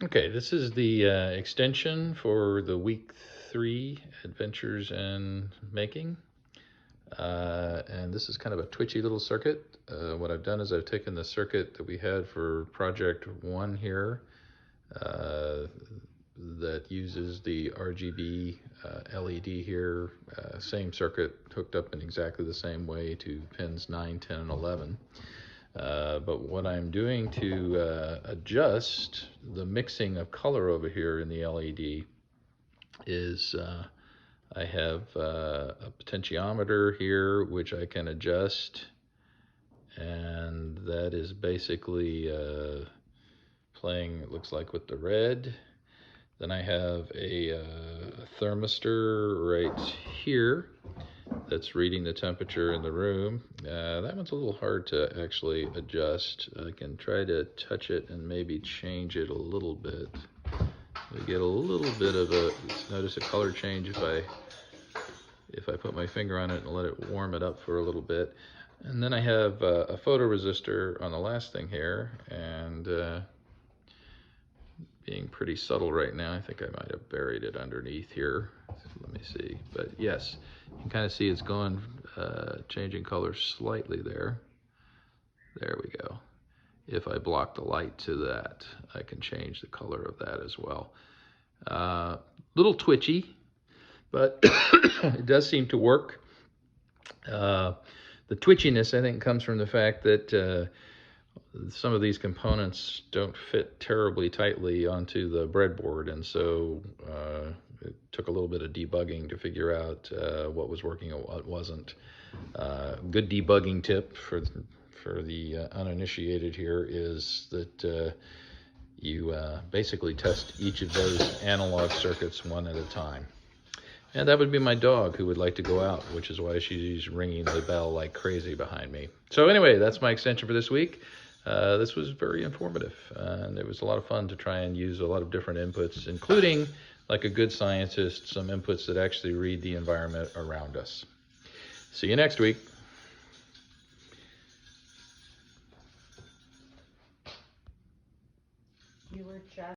Okay, this is the extension for the week 3 adventures in making. And this is kind of a twitchy little circuit. What I've done is I've taken the circuit that we had for project 1 here uh, that uses the RGB LED here, same circuit hooked up in exactly the same way to pins 9, 10, and 11. But what I'm doing to adjust the mixing of color over here in the LED is I have a potentiometer here which I can adjust, and that is basically playing, it looks like, with the red. Then I have a thermistor right here that's reading the temperature in the room. That one's a little hard to actually adjust. I can try to touch it and maybe change it a little bit. We get a little bit of a, notice a color change if I put my finger on it and let it warm it up for a little bit. And then I have a photoresistor on the last thing here, and being pretty subtle right now, I think I might have buried it underneath here. Let me see. But yes, you can kind of see it's going, changing color slightly there. There we go. If I block the light to that, I can change the color of that as well. Little twitchy, but it does seem to work. The twitchiness, I think, comes from the fact that some of these components don't fit terribly tightly onto the breadboard, and so it took a little bit of debugging to figure out what was working and what wasn't. Good debugging tip for the uninitiated here is that you basically test each of those analog circuits one at a time. And that would be my dog, who would like to go out, which is why she's ringing the bell like crazy behind me. So anyway, that's my extension for this week. This was very informative, and it was a lot of fun to try and use a lot of different inputs, including, like a good scientist, some inputs that actually read the environment around us. See you next week. You were just